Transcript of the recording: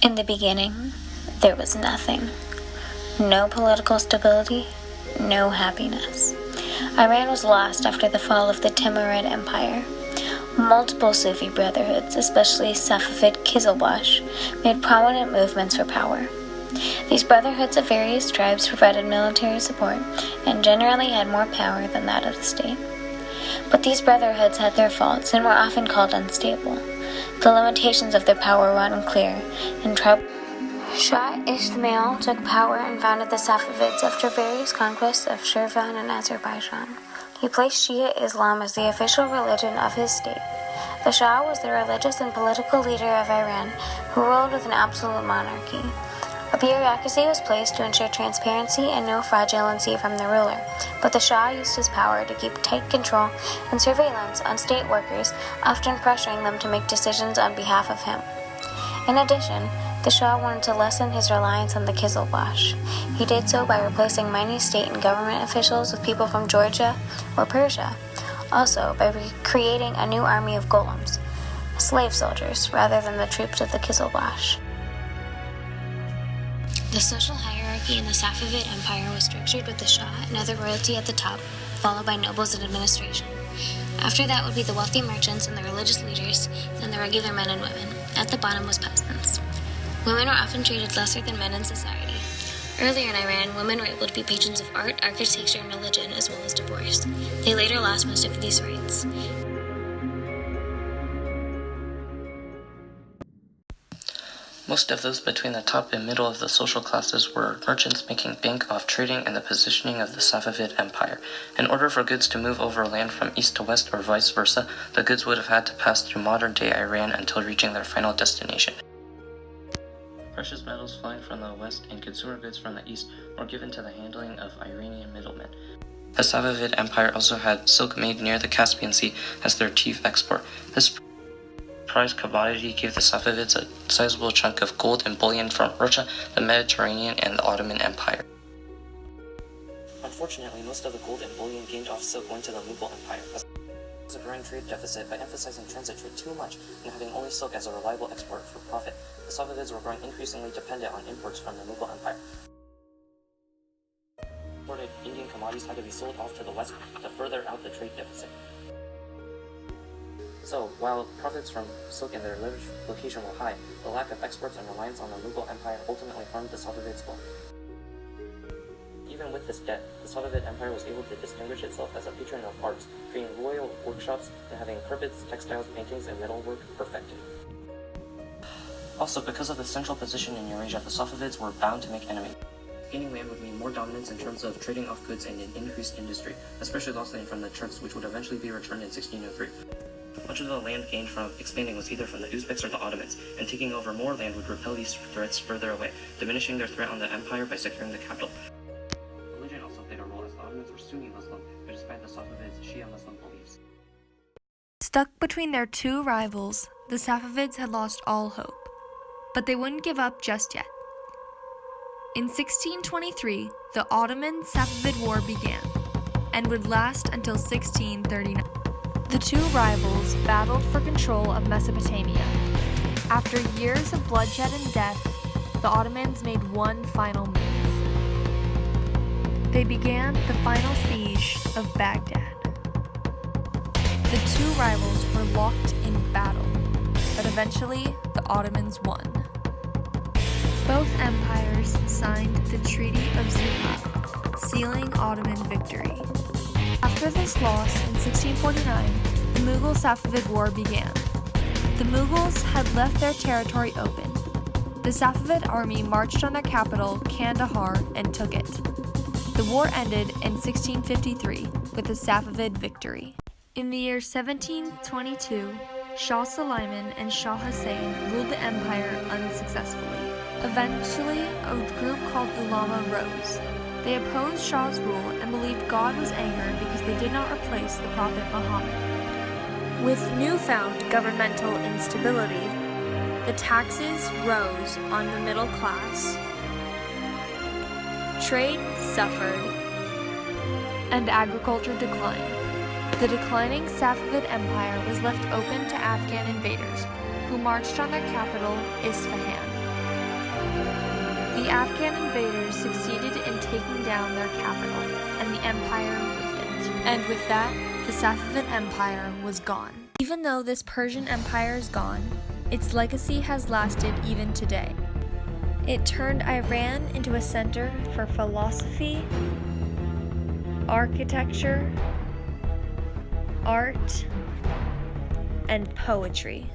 In the beginning, there was nothing. No political stability, no happiness. Iran was lost after the fall of the Timurid Empire. Multiple Sufi brotherhoods, especially Safavid Kizilbash, made prominent movements for power. These brotherhoods of various tribes provided military support and generally had more power than that of the state. But these brotherhoods had their faults and were often called unstable. The limitations of their power were unclear, and Shah Ismail took power and founded the Safavids after various conquests of Shirvan and Azerbaijan. He placed Shia Islam as the official religion of his state. The Shah was the religious and political leader of Iran, who ruled with an absolute monarchy. A bureaucracy was placed to ensure transparency and no fraudulency from the ruler, but the Shah used his power to keep tight control and surveillance on state workers, often pressuring them to make decisions on behalf of him. In addition, the Shah wanted to lessen his reliance on the Kizilbash. He did so by replacing many state and government officials with people from Georgia or Persia, also by creating a new army of golems, slave soldiers, rather than the troops of the Kizilbash. The social hierarchy in the Safavid Empire was structured with the Shah and other royalty at the top, followed by nobles and administration. After that would be the wealthy merchants and the religious leaders, then the regular men and women. At the bottom was peasants. Women were often treated lesser than men in society. Earlier in Iran, women were able to be patrons of art, architecture, and religion, as well as divorce. They later lost most of these rights. Most of those between the top and middle of the social classes were merchants making bank off trading and the positioning of the Safavid Empire. In order for goods to move over land from east to west or vice versa, the goods would have had to pass through modern-day Iran until reaching their final destination. Precious metals flying from the west and consumer goods from the east were given to the handling of Iranian middlemen. The Safavid Empire also had silk made near the Caspian Sea as their chief export. This prized commodity gave the Safavids a sizable chunk of gold and bullion from Russia, the Mediterranean, and the Ottoman Empire. Unfortunately, most of the gold and bullion gained off silk went to the Mughal Empire. As a growing trade deficit by emphasizing transit trade too much and having only silk as a reliable export for profit, the Safavids were growing increasingly dependent on imports from the Mughal Empire. Imported Indian commodities had to be sold off to the west to further out the trade deficit. So, while profits from silk and their location were high, the lack of exports and reliance on the Mughal Empire ultimately harmed the Safavids' goal. Even with this debt, the Safavid Empire was able to distinguish itself as a patron of arts, creating royal workshops and having carpets, textiles, paintings, and metalwork perfected. Also, because of the central position in Eurasia, the Safavids were bound to make enemies. Gaining land would mean more dominance in terms of trading off goods and an increased industry, especially lost land from the Turks, which would eventually be returned in 1603. Much of the land gained from expanding was either from the Uzbeks or the Ottomans, and taking over more land would repel these threats further away, diminishing their threat on the empire by securing the capital. Religion also played a role, as the Ottomans were Sunni Muslim, but despite the Safavids' Shia Muslim beliefs. Stuck between their two rivals, the Safavids had lost all hope, but they wouldn't give up just yet. In 1623, the Ottoman-Safavid War began, and would last until 1639. The two rivals battled for control of Mesopotamia. After years of bloodshed and death, the Ottomans made one final move. They began the final siege of Baghdad. The two rivals were locked in battle, but eventually the Ottomans won. Both empires signed the Treaty of Zuhal, sealing Ottoman victory. After this loss in 1649, the Mughal-Safavid War began. The Mughals had left their territory open. The Safavid army marched on their capital, Kandahar, and took it. The war ended in 1653 with a Safavid victory. In the year 1722, Shah Suleiman and Shah Hussein ruled the empire unsuccessfully. Eventually, a group called Ulama rose. They opposed Shah's rule and believed God was angered because they did not replace the Prophet Muhammad. With newfound governmental instability, the taxes rose on the middle class, trade suffered, and agriculture declined. The declining Safavid Empire was left open to Afghan invaders, who marched on their capital, Isfahan. The Afghan invaders succeeded in taking down their capital, and the empire with it. And with that, the Safavid Empire was gone. Even though this Persian empire is gone, its legacy has lasted even today. It turned Iran into a center for philosophy, architecture, art, and poetry.